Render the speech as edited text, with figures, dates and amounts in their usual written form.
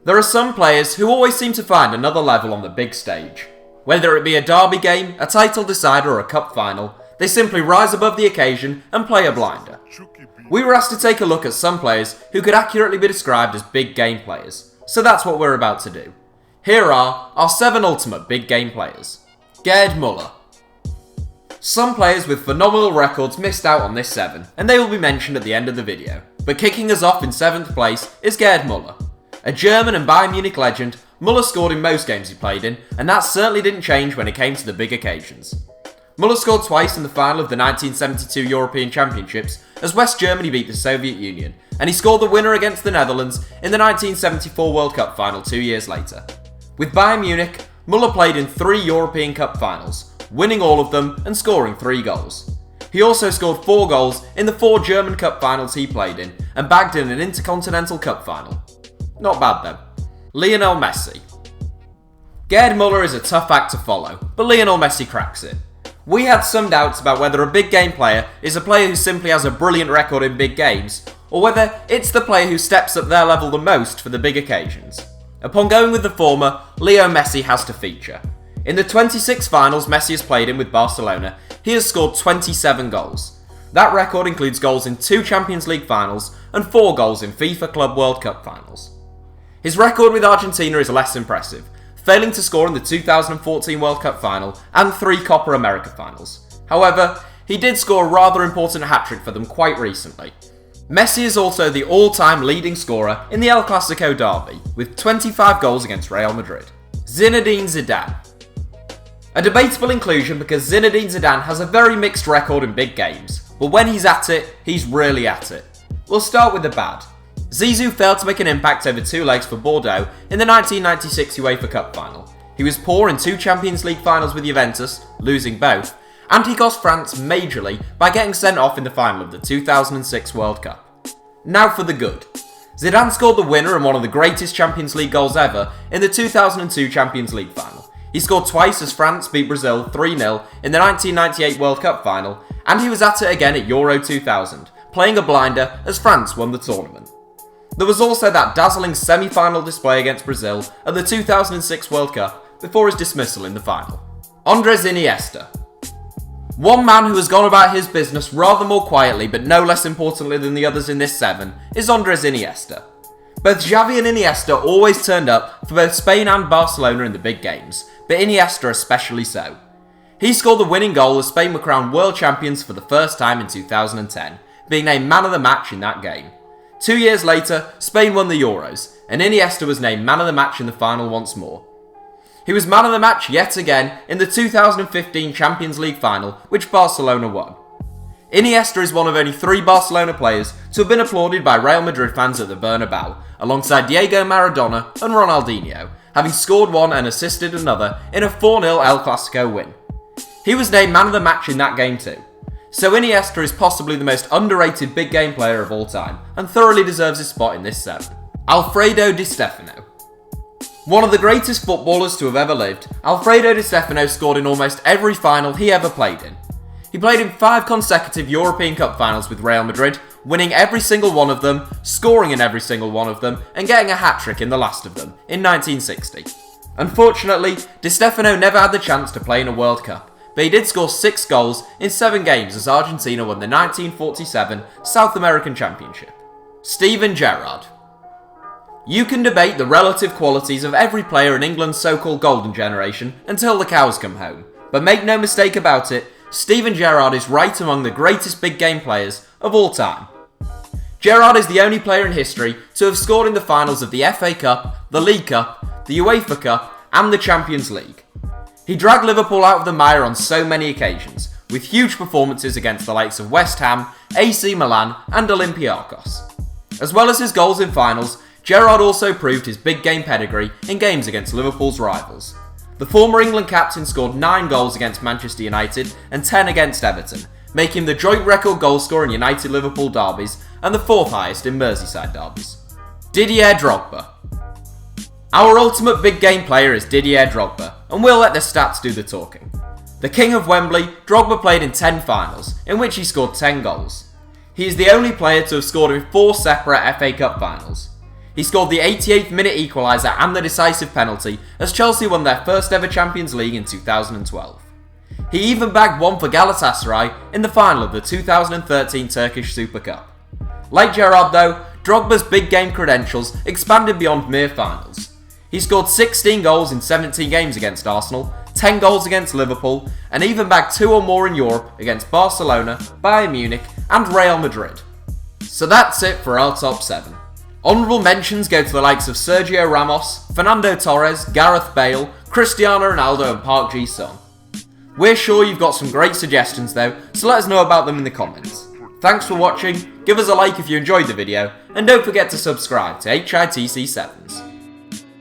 There are some players who always seem to find another level on the big stage. Whether it be a derby game, a title decider or a cup final, they simply rise above the occasion and play a blinder. We were asked to take a look at some players who could accurately be described as big game players, so that's what we're about to do. Here are our 7 ultimate big game players. Gerd Muller. Some players with phenomenal records missed out on this 7, and they will be mentioned at the end of the video. But kicking us off in 7th place is Gerd Muller. A German and Bayern Munich legend, Muller scored in most games he played in, and that certainly didn't change when it came to the big occasions. Muller scored twice in the final of the 1972 European Championships as West Germany beat the Soviet Union, and he scored the winner against the Netherlands in the 1974 World Cup final 2 years later. With Bayern Munich, Muller played in 3 European Cup finals, winning all of them and scoring 3 goals. He also scored 4 goals in the 4 German Cup finals he played in, and bagged in an Intercontinental Cup final. Not bad though. Lionel Messi. Gerd Muller is a tough act to follow, but Lionel Messi cracks it. We had some doubts about whether a big game player is a player who simply has a brilliant record in big games, or whether it's the player who steps up their level the most for the big occasions. Upon going with the former, Leo Messi has to feature. In the 26 finals Messi has played in with Barcelona, he has scored 27 goals. That record includes goals in 2 Champions League finals and 4 goals in FIFA Club World Cup finals. His record with Argentina is less impressive, failing to score in the 2014 World Cup final and 3 Copa America finals. However, he did score a rather important hat-trick for them quite recently. Messi is also the all-time leading scorer in the El Clasico derby, with 25 goals against Real Madrid. Zinedine Zidane. A debatable inclusion because Zinedine Zidane has a very mixed record in big games, but when he's at it, he's really at it. We'll start with the bad. Zizou failed to make an impact over 2 legs for Bordeaux in the 1996 UEFA Cup final. He was poor in 2 Champions League finals with Juventus, losing both, and he cost France majorly by getting sent off in the final of the 2006 World Cup. Now for the good. Zidane scored the winner and one of the greatest Champions League goals ever in the 2002 Champions League final. He scored twice as France beat Brazil 3-0 in the 1998 World Cup final, and he was at it again at Euro 2000, playing a blinder as France won the tournament. There was also that dazzling semi-final display against Brazil at the 2006 World Cup before his dismissal in the final. Andres Iniesta. One man who has gone about his business rather more quietly but no less importantly than the others in this 7 is Andres Iniesta. Both Xavi and Iniesta always turned up for both Spain and Barcelona in the big games, but Iniesta especially so. He scored the winning goal as Spain were crowned world champions for the first time in 2010, being named man of the match in that game. 2 years later, Spain won the Euros, and Iniesta was named man of the match in the final once more. He was man of the match yet again in the 2015 Champions League final, which Barcelona won. Iniesta is one of only 3 Barcelona players to have been applauded by Real Madrid fans at the Bernabeu, alongside Diego Maradona and Ronaldinho, having scored one and assisted another in a 4-0 El Clasico win. He was named man of the match in that game too. So Iniesta is possibly the most underrated big game player of all time, and thoroughly deserves his spot in this 7. Alfredo Di Stefano. One of the greatest footballers to have ever lived, Alfredo Di Stefano scored in almost every final he ever played in. He played in 5 consecutive European Cup finals with Real Madrid, winning every single one of them, scoring in every single one of them, and getting a hat-trick in the last of them, in 1960. Unfortunately, Di Stefano never had the chance to play in a World Cup, but he did score 6 goals in 7 games as Argentina won the 1947 South American Championship. Steven Gerrard. You can debate the relative qualities of every player in England's so-called golden generation until the cows come home, but make no mistake about it, Steven Gerrard is right among the greatest big game players of all time. Gerrard is the only player in history to have scored in the finals of the FA Cup, the League Cup, the UEFA Cup, and the Champions League. He dragged Liverpool out of the mire on so many occasions, with huge performances against the likes of West Ham, AC Milan, and Olympiacos. As well as his goals in finals, Gerrard also proved his big game pedigree in games against Liverpool's rivals. The former England captain scored 9 goals against Manchester United and 10 against Everton, making him the joint record goalscorer in United-Liverpool derbies and the 4th highest in Merseyside derbies. Didier Drogba. Our ultimate big game player is Didier Drogba, and we'll let the stats do the talking. The king of Wembley, Drogba played in 10 finals, in which he scored 10 goals. He is the only player to have scored in 4 separate FA Cup finals. He scored the 88th minute equaliser and the decisive penalty as Chelsea won their first ever Champions League in 2012. He even bagged one for Galatasaray in the final of the 2013 Turkish Super Cup. Like Gerrard though, Drogba's big game credentials expanded beyond mere finals. He scored 16 goals in 17 games against Arsenal, 10 goals against Liverpool, and even bagged 2 or more in Europe against Barcelona, Bayern Munich, and Real Madrid. So that's it for our top 7. Honourable mentions go to the likes of Sergio Ramos, Fernando Torres, Gareth Bale, Cristiano Ronaldo and Park Ji-sung. We're sure you've got some great suggestions though, so let us know about them in the comments. Thanks for watching, give us a like if you enjoyed the video, and don't forget to subscribe to HITC Sevens.